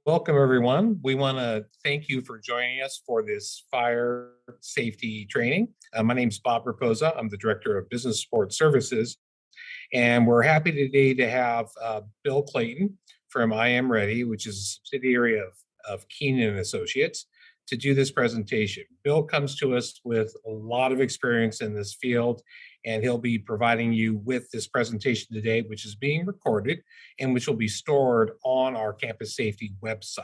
Welcome, everyone. We want to thank you for joining us for this fire safety training. My name is Bob Raposa. I'm the Director of Business Support Services, and we're happy today to have Bill Clayton from I Am Ready, which is a subsidiary of Keenan and Associates, to do this presentation. Bill comes to us with a lot of experience in this field, and he'll be providing you with this presentation today, which is being recorded and which will be stored on our campus safety website.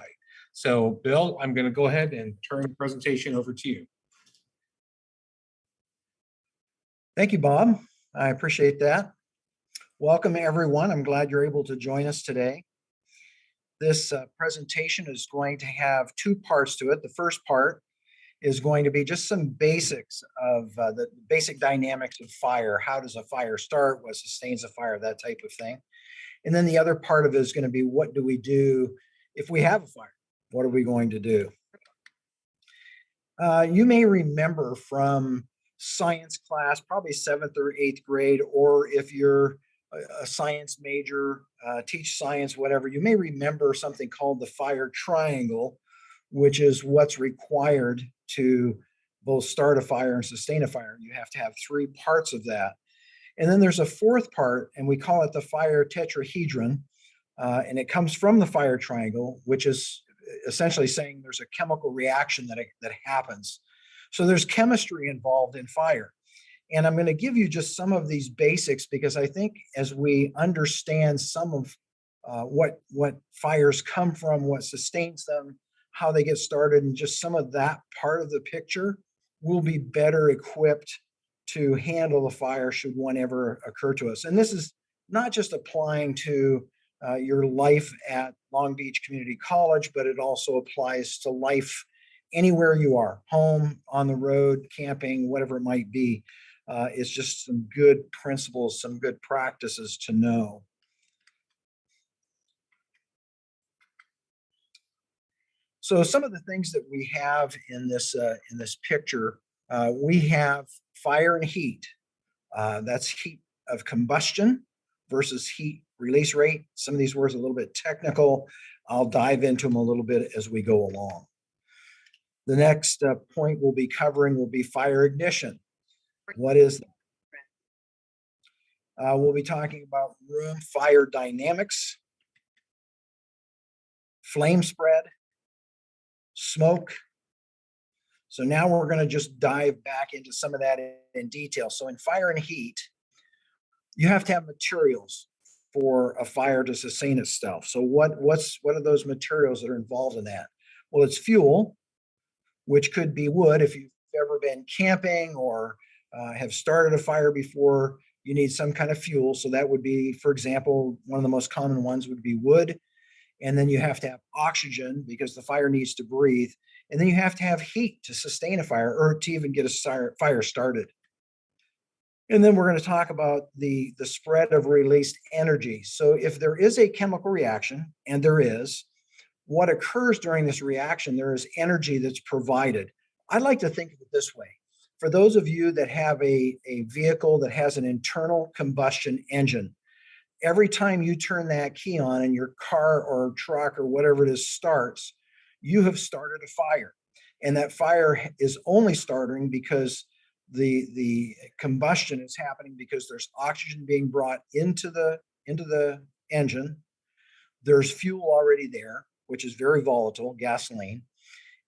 So, Bill, I'm going to go ahead and turn the presentation over to you. Thank you, Bob. I appreciate that. Welcome, everyone. I'm glad you're able to join us today. This presentation is going to have two parts to it. The first part is going to be just some basics of the basic dynamics of fire. How does a fire start? What sustains a fire? That type of thing. And then the other part of it is going to be, what do we do if we have a fire? What are we going to do? You may remember from science class, probably 7th or 8th grade, or if you're a science major, teach science, whatever, you may remember something called the fire triangle, which is what's required to both start a fire and sustain a fire. You have to have three parts of that. And then there's a fourth part, and we call it the fire tetrahedron. And it comes from the fire triangle, which is essentially saying there's a chemical reaction that happens. So there's chemistry involved in fire. And I'm going to give you just some of these basics because I think as we understand some of what fires come from, what sustains them, how they get started, and just some of that part of the picture, we'll be better equipped to handle a fire should one ever occur to us. And this is not just applying to your life at Long Beach Community College, but it also applies to life anywhere you are, home, on the road, camping, whatever it might be. It's just some good principles, some good practices to know. So some of the things that we have in this picture, we have fire and heat. That's heat of combustion versus heat release rate. Some of these words are a little bit technical. I'll dive into them a little bit as we go along. The next point we'll be covering will be fire ignition. What is that? We'll be talking about room fire dynamics, flame spread, smoke. So now we're going to just dive back into some of that in detail. So in fire and heat, you have to have materials for a fire to sustain itself. So what are those materials that are involved in that? Well, it's fuel, which could be wood. If you've ever been camping or have started a fire before, you need some kind of fuel. So that would be, for example, one of the most common ones would be wood. And then you have to have oxygen because the fire needs to breathe. And then you have to have heat to sustain a fire or to even get a fire started. And then we're going to talk about the spread of released energy. So if there is a chemical reaction, and there is, what occurs during this reaction, there is energy that's provided. I like to think of it this way. For those of you that have a vehicle that has an internal combustion engine, every time you turn that key on and your car or truck or whatever it is starts, you have started a fire. And that fire is only starting because the combustion is happening because there's oxygen being brought into the engine. There's fuel already there, which is very volatile, gasoline.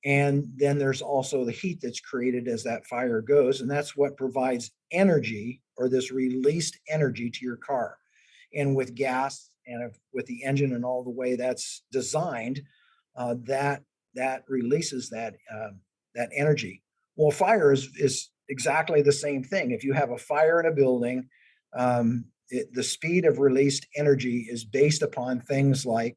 And then there's also the heat that's created as that fire goes. And that's what provides energy, or this released energy, to your car. And with gas and with the engine and all the way that's designed, that releases that energy. Well, fire is exactly the same thing. If you have a fire in a building, the speed of released energy is based upon things like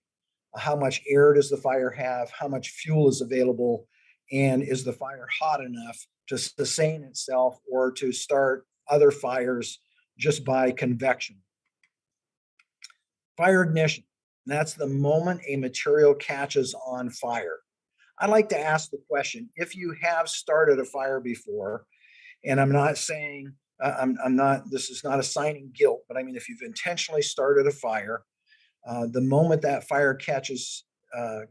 how much air does the fire have, how much fuel is available, and is the fire hot enough to sustain itself or to start other fires just by convection. Fire ignition, that's the moment a material catches on fire. I like to ask the question, if you have started a fire before, and I'm not saying, this is not assigning guilt, but I mean, if you've intentionally started a fire, the moment that fire catches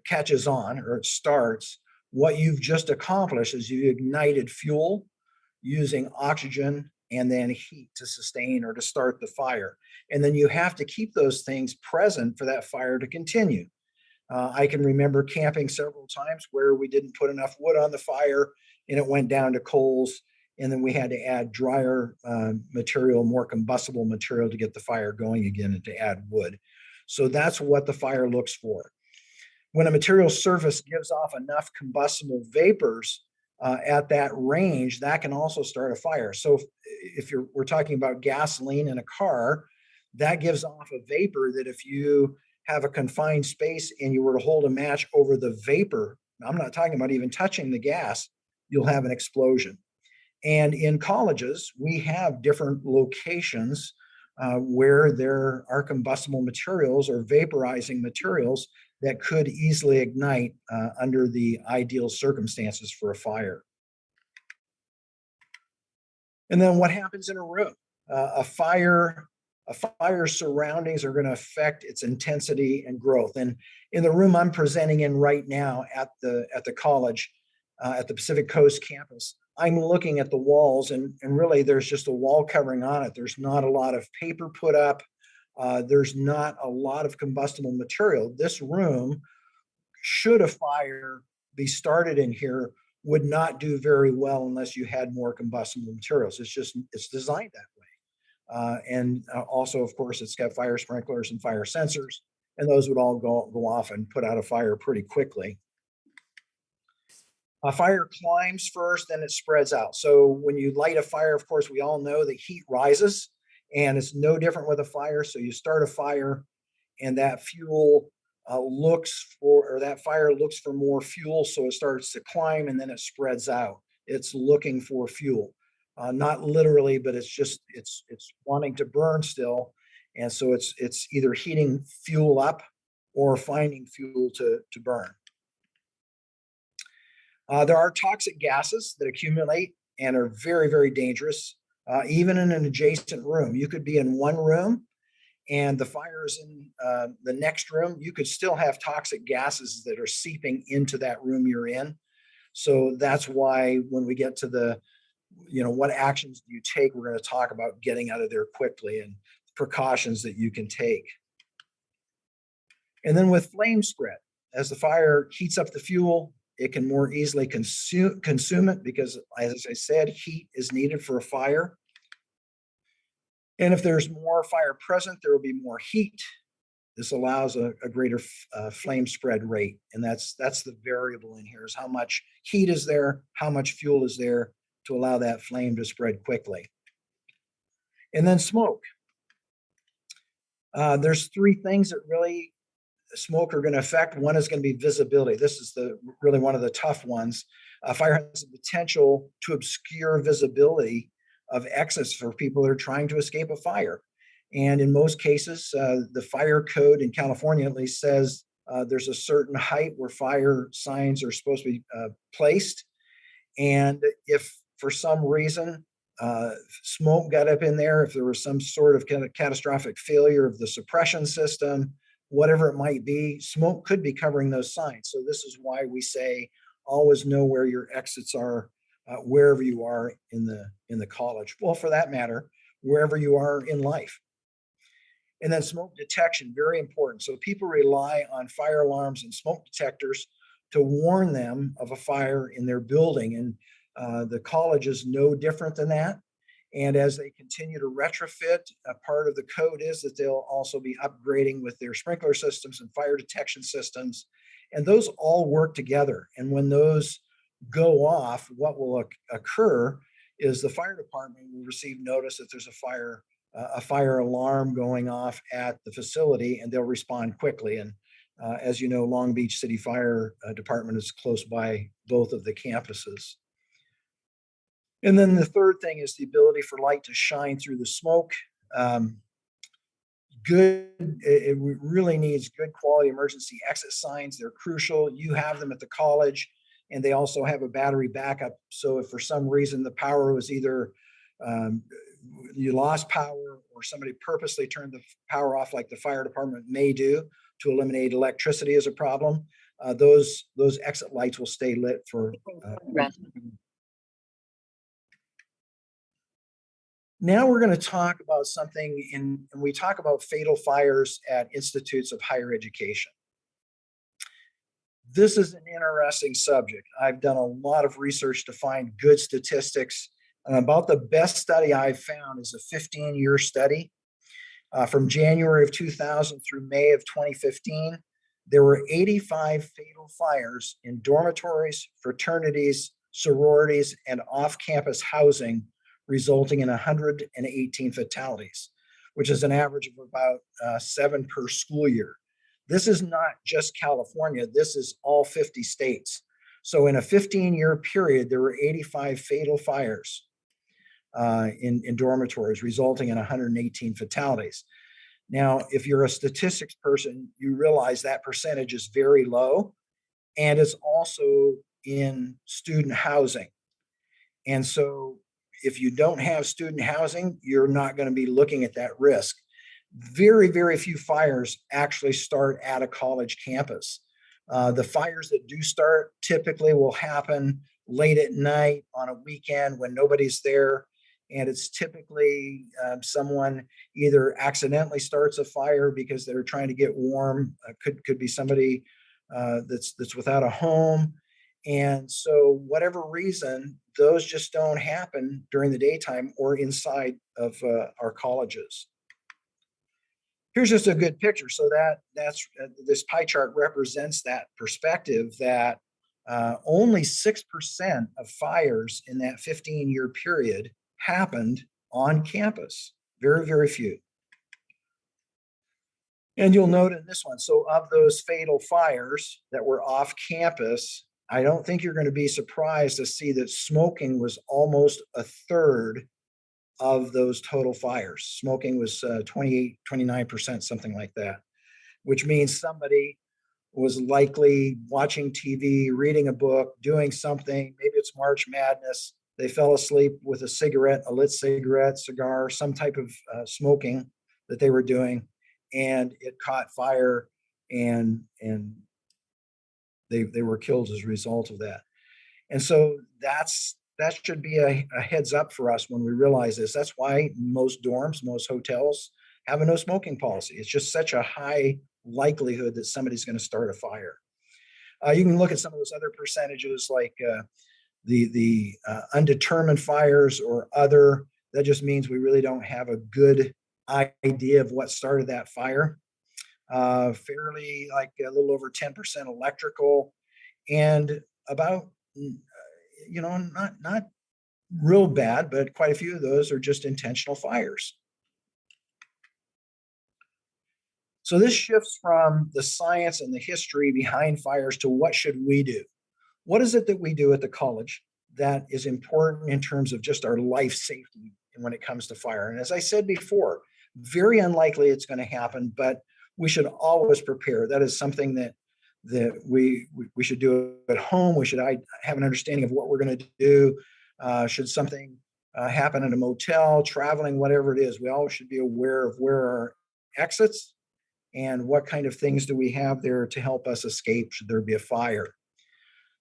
catches on or it starts, what you've just accomplished is you ignited fuel using oxygen and then heat to sustain or to start the fire. And then you have to keep those things present for that fire to continue. I can remember camping several times where we didn't put enough wood on the fire and it went down to coals. And then we had to add drier material, more combustible material to get the fire going again and to add wood. So that's what the fire looks for. When a material surface gives off enough combustible vapors at that range, that can also start a fire. So if we're talking about gasoline in a car, that gives off a vapor that if you have a confined space and you were to hold a match over the vapor, I'm not talking about even touching the gas, you'll have an explosion. And in colleges, we have different locations where there are combustible materials or vaporizing materials that could easily ignite under the ideal circumstances for a fire. And then what happens in a room? A fire surroundings are going to affect its intensity and growth. And in the room I'm presenting in right now at the college, at the Pacific Coast campus, I'm looking at the walls and really there's just a wall covering on it. There's not a lot of paper put up. There's not a lot of combustible material. This room, should a fire be started in here, would not do very well unless you had more combustible materials. It's designed that way. And also, of course, it's got fire sprinklers and fire sensors, and those would all go off and put out a fire pretty quickly. A fire climbs first, then it spreads out. So when you light a fire, of course, we all know the heat rises, and it's no different with a fire. So you start a fire, and that fuel that fire looks for more fuel, so it starts to climb, and then it spreads out. It's looking for fuel, not literally, but it's wanting to burn still, and so it's either heating fuel up or finding fuel to burn. There are toxic gases that accumulate and are very, very dangerous, even in an adjacent room. You could be in one room and the fire is in the next room. You could still have toxic gases that are seeping into that room you're in. So that's why when we get to what actions do you take, we're going to talk about getting out of there quickly and precautions that you can take. And then with flame spread, as the fire heats up the fuel, it can more easily consume it because, as I said, heat is needed for a fire. And if there's more fire present, there will be more heat. This allows a greater flame spread rate. And that's the variable in here, is how much heat is there, how much fuel is there to allow that flame to spread quickly. And then smoke. There's three things that really smoke are going to affect. One is going to be visibility. This is really one of the tough ones. Fire has the potential to obscure visibility of exits for people that are trying to escape a fire. And in most cases, the fire code in California at least says there's a certain height where fire signs are supposed to be placed. And if for some reason smoke got up in there, if there was some sort of catastrophic failure of the suppression system, whatever it might be, smoke could be covering those signs. So this is why we say always know where your exits are, wherever you are in the college. Well, for that matter, wherever you are in life. And then smoke detection, very important. So people rely on fire alarms and smoke detectors to warn them of a fire in their building. And the college is no different than that. And as they continue to retrofit, a part of the code is that they'll also be upgrading with their sprinkler systems and fire detection systems. And those all work together. And when those go off, what will occur is the fire department will receive notice that there's a fire alarm going off at the facility, and they'll respond quickly. And as you know, Long Beach City Fire Department is close by both of the campuses. And then the third thing is the ability for light to shine through the smoke. It really needs good quality emergency exit signs. They're crucial. You have them at the college, and they also have a battery backup. So if for some reason the power was either you lost power or somebody purposely turned the power off like the fire department may do, to eliminate electricity as a problem, those exit lights will stay lit for. Now we're going to talk about something and we talk about fatal fires at institutes of higher education. This is an interesting subject. I've done a lot of research to find good statistics. And about the best study I've found is a 15-year study. From January of 2000 through May of 2015, there were 85 fatal fires in dormitories, fraternities, sororities, and off-campus housing, resulting in 118 fatalities, which is an average of about 7 per school year. This is not just California, this is all 50 states. So in a 15-year period, there were 85 fatal fires in dormitories, resulting in 118 fatalities. Now, if you're a statistics person, you realize that percentage is very low, and it's also in student housing. And so if you don't have student housing, you're not going to be looking at that risk. Very, very few fires actually start at a college campus. The fires that do start typically will happen late at night on a weekend when nobody's there. And it's typically someone either accidentally starts a fire because they're trying to get warm. Could be somebody that's without a home. And so whatever reason, those just don't happen during the daytime or inside of our colleges. Here's just a good picture. So that's this pie chart represents that perspective that only 6% of fires in that 15-year period happened on campus. Very, very few. And you'll note in this one, so of those fatal fires that were off campus, I don't think you're going to be surprised to see that smoking was almost a third of those total fires. Smoking was 28, 29%, something like that, which means somebody was likely watching TV, reading a book, doing something. Maybe it's March Madness. They fell asleep with a cigarette, a lit cigarette, cigar, some type of smoking that they were doing, and it caught fire, and they were killed as a result of that. And so that should be a heads up for us when we realize this. That's why most dorms, most hotels have a no smoking policy. It's just such a high likelihood that somebody's going to start a fire. You can look at some of those other percentages like the undetermined fires or other. That just means we really don't have a good idea of what started that fire. Fairly like a little over 10% electrical, and about not real bad, but quite a few of those are just intentional fires. So this shifts from the science and the history behind fires to what should we do? What is it that we do at the college that is important in terms of just our life safety when it comes to fire? And as I said before, very unlikely it's going to happen, but we should always prepare. That is something that we should do at home. We should have an understanding of what we're going to do. Should something happen at a motel, traveling, whatever it is, we always should be aware of where our exits and what kind of things do we have there to help us escape should there be a fire.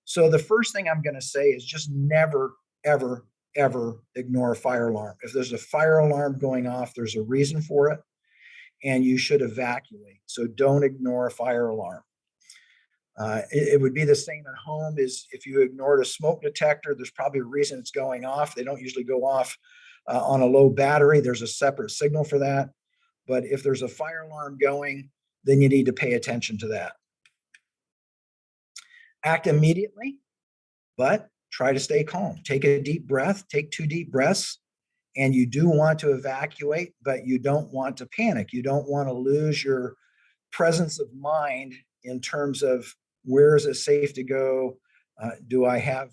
So the first thing I'm going to say is just never, ever, ever ignore a fire alarm. If there's a fire alarm going off, there's a reason for it, and you should evacuate. So don't ignore a fire alarm. It would be the same at home as if you ignored a smoke detector, there's probably a reason it's going off. They don't usually go off on a low battery. There's a separate signal for that. But if there's a fire alarm going, then you need to pay attention to that. Act immediately, but try to stay calm. Take a deep breath, take 2 deep breaths, and you do want to evacuate, but you don't want to panic. You don't want to lose your presence of mind in terms of where is it safe to go? Do I have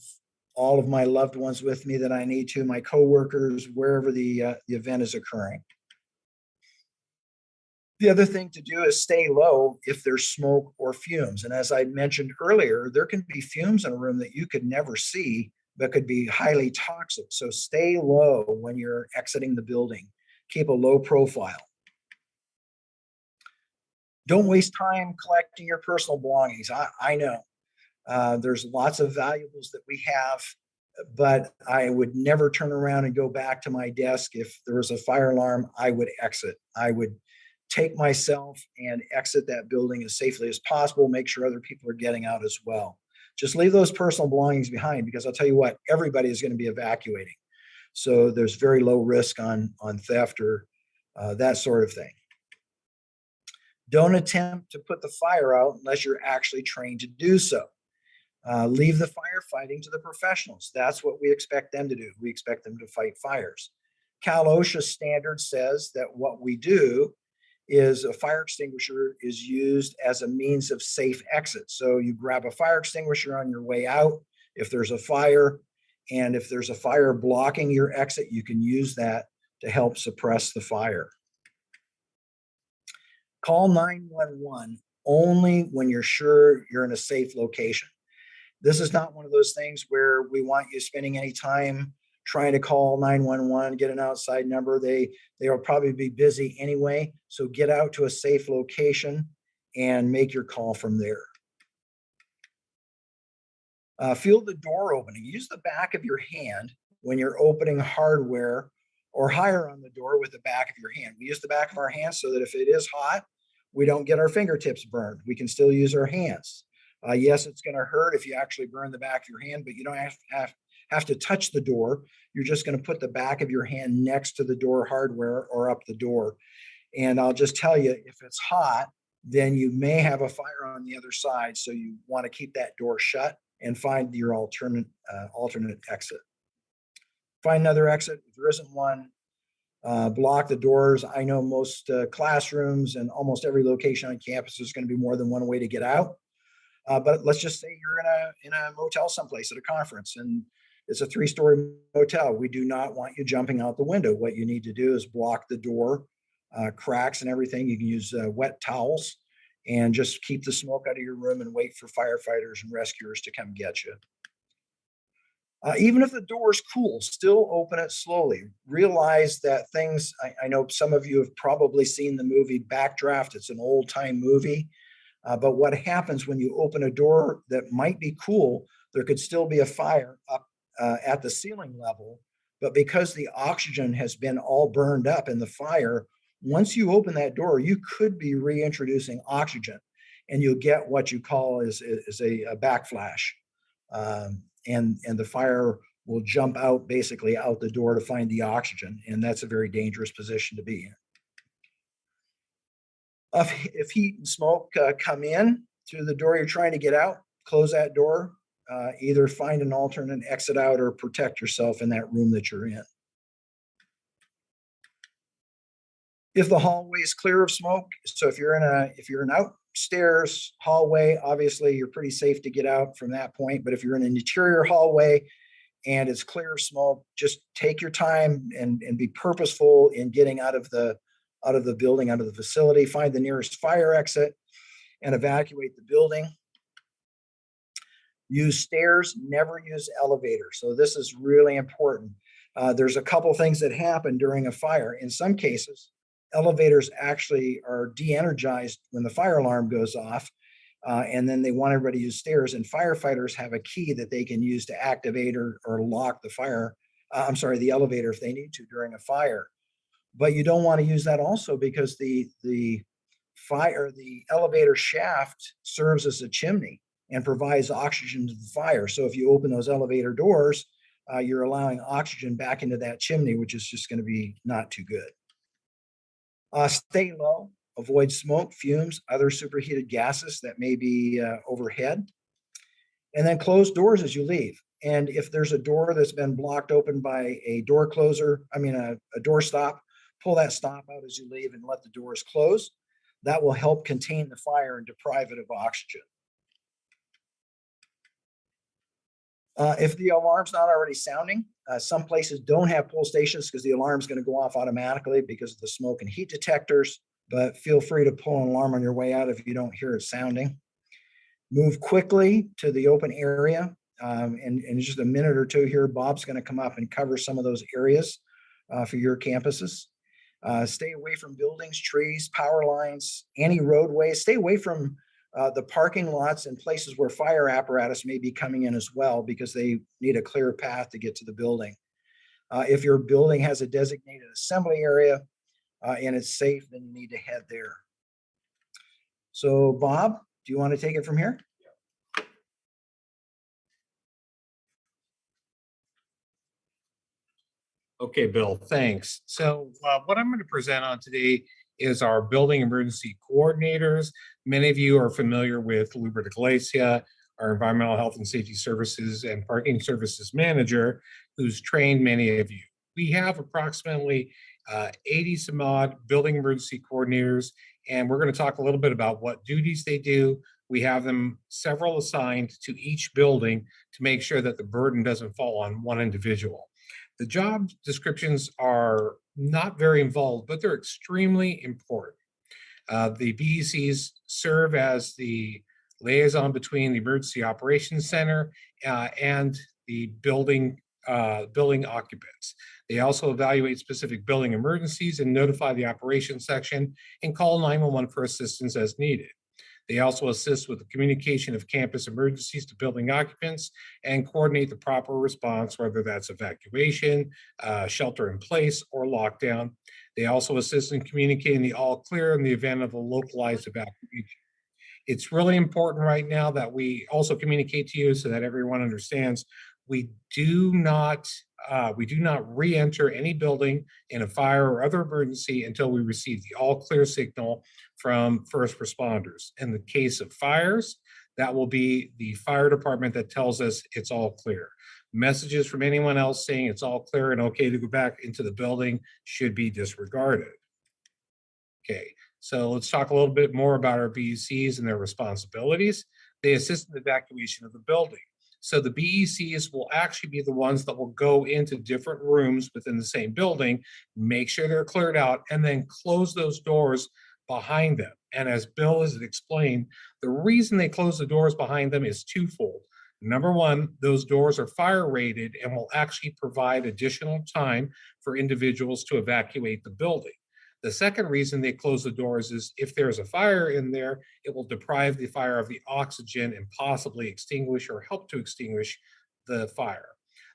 all of my loved ones with me that I need to, my coworkers, wherever the event is occurring? The other thing to do is stay low if there's smoke or fumes. And as I mentioned earlier, there can be fumes in a room that you could never see, but could be highly toxic. So stay low when you're exiting the building. Keep a low profile. Don't waste time collecting your personal belongings. I know there's lots of valuables that we have, but I would never turn around and go back to my desk. If there was a fire alarm, I would exit. I would take myself and exit that building as safely as possible, make sure other people are getting out as well. Just leave those personal belongings behind, because I'll tell you what, everybody is going to be evacuating. So there's very low risk on theft or that sort of thing. Don't attempt to put the fire out unless you're actually trained to do so. Leave the firefighting to the professionals. That's what we expect them to do. We expect them to fight fires. Cal OSHA standard says that what we do is a fire extinguisher is used as a means of safe exit. So you grab a fire extinguisher on your way out if there's a fire, and if there's a fire blocking your exit, you can use that to help suppress the fire. Call 911 only when you're sure you're in a safe location. This is not one of those things where we want you spending any time trying to call 911, get an outside number. They will probably be busy anyway. So get out to a safe location and make your call from there. Feel the door opening. Use the back of your hand when you're opening hardware, or higher on the door with the back of your hand. We use the back of our hands so that if it is hot, we don't get our fingertips burned. We can still use our hands. Yes, it's going to hurt if you actually burn the back of your hand, but you don't have to touch the door. You're just going to put the back of your hand next to the door hardware or up the door. And I'll just tell you, if it's hot, then you may have a fire on the other side. So you want to keep that door shut and find your alternate exit. Find another exit. If there isn't one, block the doors. I know most classrooms and almost every location on campus is going to be more than one way to get out. But let's just say you're in a motel someplace at a conference, and it's a 3-story motel. We do not want you jumping out the window. What you need to do is block the door, cracks and everything. You can use wet towels and just keep the smoke out of your room and wait for firefighters and rescuers to come get you. Even if the door is cool, still open it slowly. Realize that things, I know some of you have probably seen the movie Backdraft. It's an old time movie. But what happens when you open a door that might be cool, there could still be a fire up at the ceiling level. But because the oxygen has been all burned up in the fire, once you open that door, you could be reintroducing oxygen, and you'll get what you call is a backflash. And the fire will jump out basically out the door to find the oxygen. And that's a very dangerous position to be in. If heat and smoke come in through the door you're trying to get out, close that door. Either find an alternate exit out or protect yourself in that room that you're in. If the hallway is clear of smoke, so if you're an upstairs hallway, obviously you're pretty safe to get out from that point. But if you're in an interior hallway and it's clear of smoke, just take your time and be purposeful in getting out of the building, out of the facility. Find the nearest fire exit and evacuate the building. Use stairs, never use elevators. So this is really important. There's a couple things that happen during a fire. In some cases, elevators actually are de-energized when the fire alarm goes off, and then they want everybody to use stairs. And firefighters have a key that they can use to activate or lock the elevator if they need to during a fire. But you don't want to use that also because the elevator shaft serves as a chimney and provides oxygen to the fire. So if you open those elevator doors, you're allowing oxygen back into that chimney, which is just going to be not too good. Stay low, avoid smoke, fumes, other superheated gases that may be overhead, and then close doors as you leave. And if there's a door that's been blocked open by a door closer, a door stop, pull that stop out as you leave and let the doors close. That will help contain the fire and deprive it of oxygen. If the alarm's not already sounding, some places don't have pull stations because the alarm's going to go off automatically because of the smoke and heat detectors, but feel free to pull an alarm on your way out if you don't hear it sounding. Move quickly to the open area. In just a minute or two here, Bob's going to come up and cover some of those areas for your campuses. Stay away from buildings, trees, power lines, any roadways. Stay away from the parking lots and places where fire apparatus may be coming in as well, because they need a clear path to get to the building. If your building has a designated assembly area and it's safe, then you need to head there. So Bob, do you want to take it from here? Okay, Bill, thanks. So what I'm going to present on today is our building emergency coordinators. Many of you are familiar with Lubert Iglesia, our environmental health and safety services and parking services manager, who's trained many of you. We have approximately 80 some odd building emergency coordinators, and we're going to talk a little bit about what duties they do. We have them several assigned to each building to make sure that the burden doesn't fall on one individual. The job descriptions are not very involved, but they're extremely important. The BECs serve as the liaison between the Emergency Operations Center and the building occupants. They also evaluate specific building emergencies and notify the operations section and call 911 for assistance as needed. They also assist with the communication of campus emergencies to building occupants and coordinate the proper response, whether that's evacuation, shelter in place, or lockdown. They also assist in communicating the all clear in the event of a localized evacuation. It's really important right now that we also communicate to you so that everyone understands we do not re-enter any building in a fire or other emergency until we receive the all clear signal from first responders. In the case of fires, that will be the fire department that tells us it's all clear. Messages from anyone else saying it's all clear and okay to go back into the building should be disregarded. Okay, so let's talk a little bit more about our BECs and their responsibilities. They assist in the evacuation of the building. So the BECs will actually be the ones that will go into different rooms within the same building, make sure they're cleared out, and then close those doors behind them. And as Bill has explained, the reason they close the doors behind them is twofold. Number one, those doors are fire rated and will actually provide additional time for individuals to evacuate the building. The second reason they close the doors is if there's a fire in there, it will deprive the fire of the oxygen and possibly extinguish or help to extinguish the fire.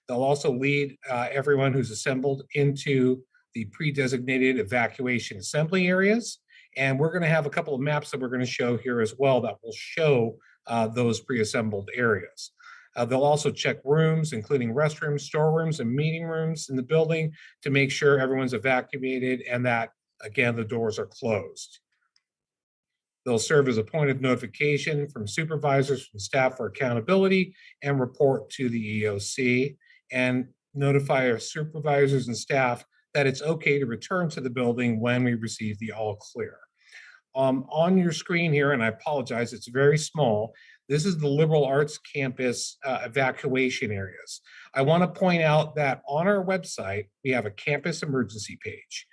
They'll also lead everyone who's assembled into the pre-designated evacuation assembly areas. And we're going to have a couple of maps that we're going to show here as well that will show those pre-assembled areas. They'll also check rooms, including restrooms, storerooms, and meeting rooms in the building to make sure everyone's evacuated and that, again, the doors are closed. They'll serve as a point of notification from supervisors, from staff for accountability, and report to the EOC, and notify our supervisors and staff that it's okay to return to the building when we receive the all clear. On your screen here, and I apologize, it's very small, this is the liberal arts campus evacuation areas. I want to point out that on our website, we have a campus emergency page.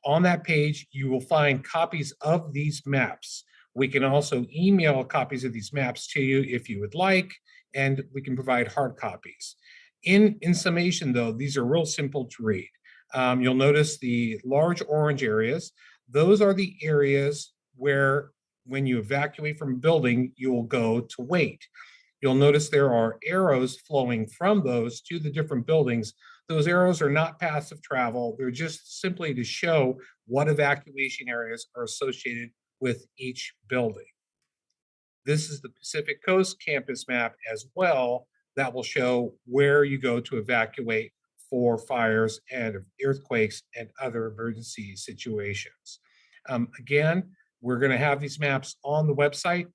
On that page, you will find copies of these maps. We can also email copies of these maps to you if you would like, and we can provide hard copies. In summation, though, these are real simple to read. You'll notice the large orange areas. Those are the areas where when you evacuate from a building, you will go to wait. You'll notice there are arrows flowing from those to the different buildings. Those arrows are not passive travel. They're just simply to show what evacuation areas are associated with each building. This is the Pacific Coast campus map as well that will show where you go to evacuate for fires and earthquakes and other emergency situations. Again, we're going to have these maps on the website.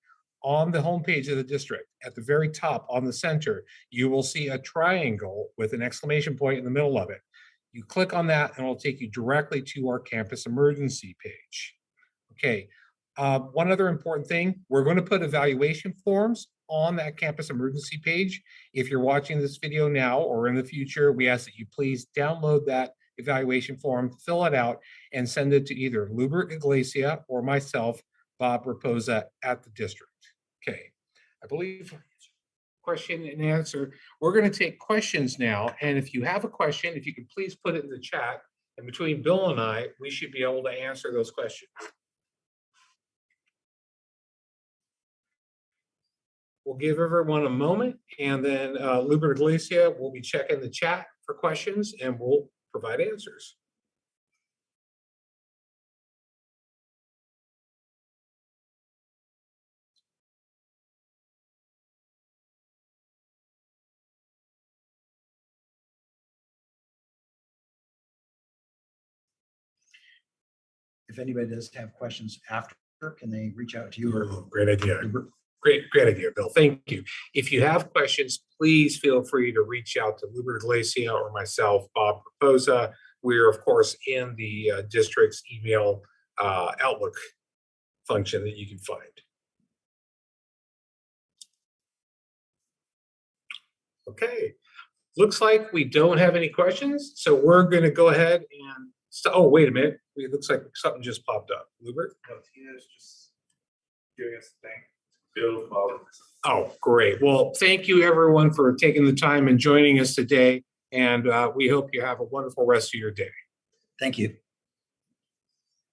On the homepage of the district, at the very top on the center, you will see a triangle with an exclamation point in the middle of it. You click on that and it'll take you directly to our campus emergency page. Okay, one other important thing, we're going to put evaluation forms on that campus emergency page. If you're watching this video now or in the future, we ask that you please download that evaluation form, fill it out, and send it to either Lubert Iglesia or myself, Bob Raposa, at the district. Okay, I believe question and answer. We're going to take questions now. And if you have a question, if you could please put it in the chat And between Bill and I, we should be able to answer those questions. We'll give everyone a moment, and then Luber Iglesia will be checking the chat for questions, and we'll provide answers. If anybody does have questions after, can they reach out to you or? Great idea. Great idea, Bill. Thank you. If you have questions, please feel free to reach out to Luber Iglesia or myself, Bob Raposa. We're, of course, in the district's email Outlook function that you can find. Okay, looks like we don't have any questions, so we're going to go ahead and. Oh, wait a minute. It looks like something just popped up. Luber? No, Tina's just giving us a thank. Bill, Bob. Oh, great. Well, thank you everyone for taking the time and joining us today. And we hope you have a wonderful rest of your day. Thank you.